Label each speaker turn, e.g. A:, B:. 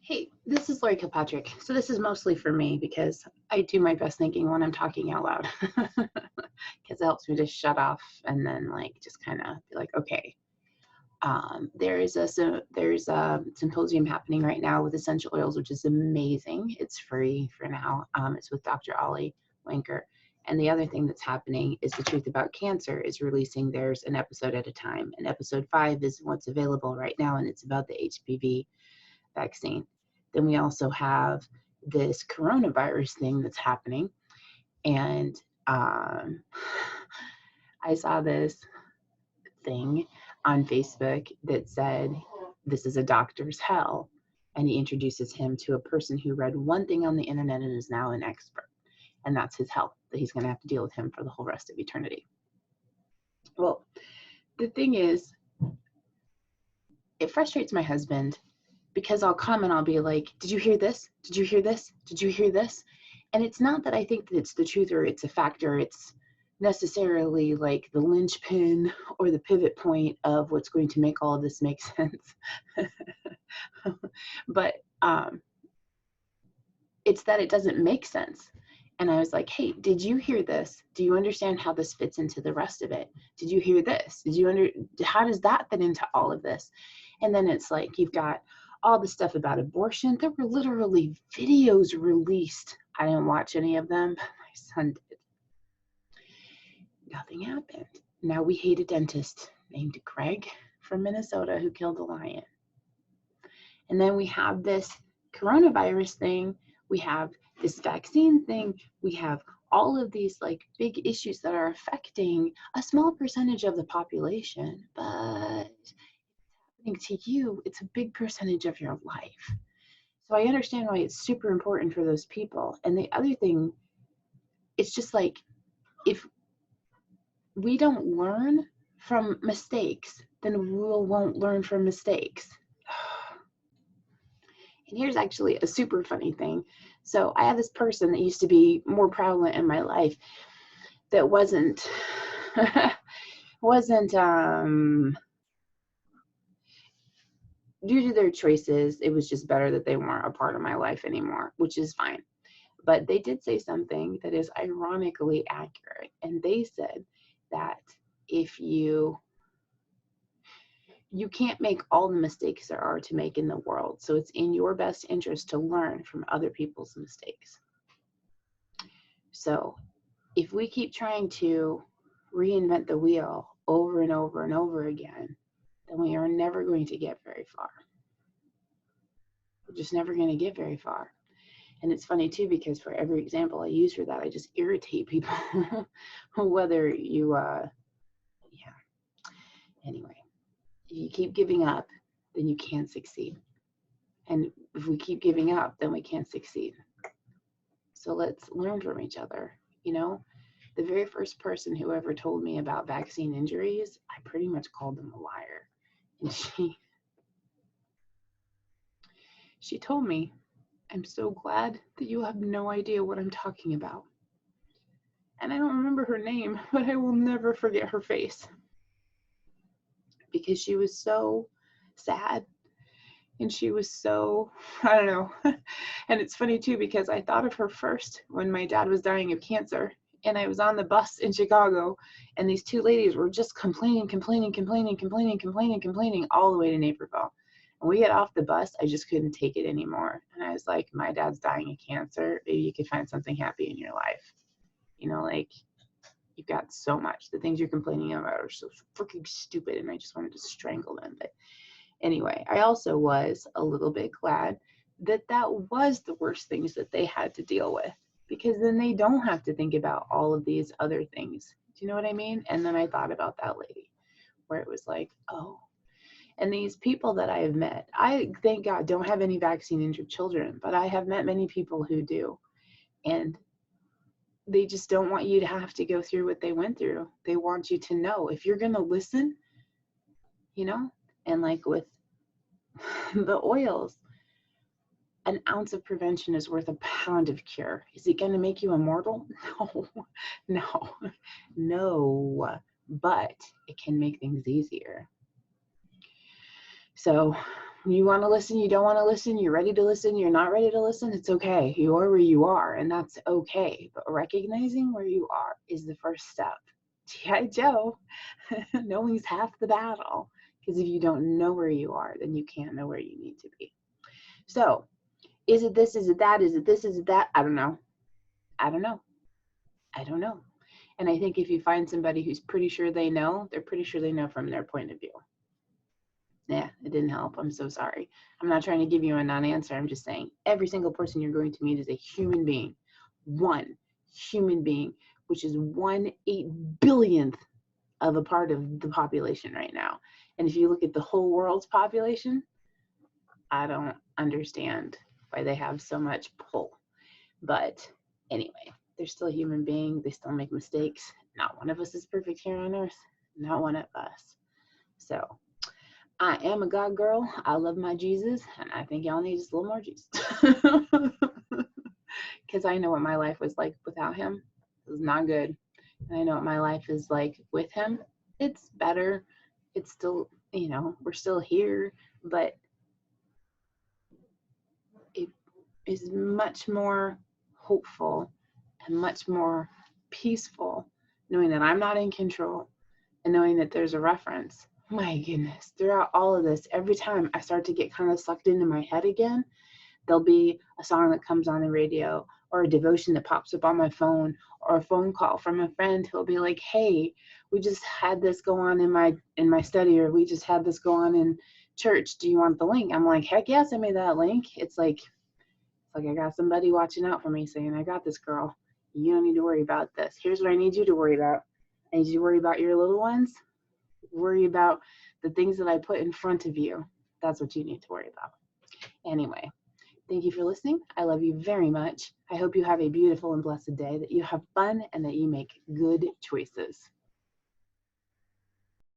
A: Hey, this is Lori Kilpatrick. So this is mostly for me because I do my best thinking when I'm talking out loud because it helps me to shut off and then just kind of be like, okay. There's a symposium happening right now with essential oils, which is amazing. It's free for now. It's with Dr. Ollie Wanker. And the other thing that's happening is The Truth About Cancer is releasing theirs an episode at a time. And episode 5 is what's available right now, and it's about the HPV vaccine. Then we also have this coronavirus thing that's happening. And I saw this thing on Facebook that said, this is a doctor's hell. And he introduces him to a person who read one thing on the internet and is now an expert. And that's his hell, that he's going to have to deal with him for the whole rest of eternity. Well, the thing is, it frustrates my husband because I'll come and I'll be like, did you hear this? Did you hear this? Did you hear this? And it's not that I think that it's the truth or it's a factor. It's necessarily like the linchpin or the pivot point of what's going to make all of this make sense. But it's that it doesn't make sense. And I was like, hey, did you hear this? Do you understand how this fits into the rest of it? Did you hear this? How does that fit into all of this? And then it's like, you've got all the stuff about abortion. There were literally videos released. I didn't watch any of them, but my son did. Nothing happened. Now we hate a dentist named Greg from Minnesota who killed a lion. And then we have this coronavirus thing. We have this vaccine thing. We have all of these big issues that are affecting a small percentage of the population, but to you, it's a big percentage of your life. So I understand why it's super important for those people. And the other thing, it's just like, if we don't learn from mistakes, then we won't learn from mistakes. And here's actually a super funny thing. So I had this person that used to be more prevalent in my life that wasn't due to their choices, it was just better that they weren't a part of my life anymore, which is fine. But they did say something that is ironically accurate. And they said that if you can't make all the mistakes there are to make in the world. So it's in your best interest to learn from other people's mistakes. So if we keep trying to reinvent the wheel over and over and over again, then we are never going to get very far. We're just never going to get very far. And it's funny too, because for every example I use for that, I just irritate people. Whether you, Anyway, if you keep giving up, then you can't succeed. And if we keep giving up, then we can't succeed. So let's learn from each other. The very first person who ever told me about vaccine injuries, I pretty much called them a liar. And she told me, I'm so glad that you have no idea what I'm talking about. And I don't remember her name, but I will never forget her face. Because she was so sad. And she was so, I don't know. And it's funny too, because I thought of her first when my dad was dying of cancer. And I was on the bus in Chicago, and these two ladies were just complaining all the way to Naperville. And we get off the bus, I just couldn't take it anymore. And I was like, my dad's dying of cancer. Maybe you could find something happy in your life. You've got so much. The things you're complaining about are so freaking stupid, and I just wanted to strangle them. But anyway, I also was a little bit glad that was the worst things that they had to deal with, because then they don't have to think about all of these other things. Do you know what I mean? And then I thought about that lady where it was like, oh, and these people that I have met, I, thank God, don't have any vaccine injured children, but I have met many people who do. And they just don't want you to have to go through what they went through. They want you to know, if you're going to listen, and like with the oils, an ounce of prevention is worth a pound of cure. Is it going to make you immortal? No, but it can make things easier. So You want to listen, you don't want to listen, you're ready to listen, you're not ready to listen, it's okay. You are where you are, and that's okay. But recognizing where you are is the first step. G.I. Joe, knowing's half the battle. Because if you don't know where you are, then you can't know where you need to be. So, is it this, is it that, is it this, is it that? I don't know. I don't know. I don't know. And I think if you find somebody who's pretty sure they know, they're pretty sure they know from their point of view. Yeah, it didn't help. I'm so sorry. I'm not trying to give you a non-answer. I'm just saying every single person you're going to meet is a human being. One human being, which is 1/8 billionth of a part of the population right now. And if you look at the whole world's population, I don't understand why they have so much pull. But anyway, they're still a human being. They still make mistakes. Not one of us is perfect here on earth. Not one of us. So I am a God girl. I love my Jesus, and I think y'all need just a little more Jesus. Because I know what my life was like without him. It was not good. And I know what my life is like with him. It's better. It's still, we're still here, but it is much more hopeful and much more peaceful knowing that I'm not in control and knowing that there's a reference. My goodness, throughout all of this, every time I start to get kind of sucked into my head again, there'll be a song that comes on the radio or a devotion that pops up on my phone or a phone call from a friend who'll be like, hey, we just had this go on in my study, or we just had this go on in church. Do you want the link? I'm like, heck yes, I made that link. It's like I got somebody watching out for me saying, I got this, girl. You don't need to worry about this. Here's what I need you to worry about. I need you to worry about your little ones. Worry about the things that I put in front of you. That's what you need to worry about. Anyway, thank you for listening. I love you very much. I hope you have a beautiful and blessed day, that you have fun, and that you make good choices.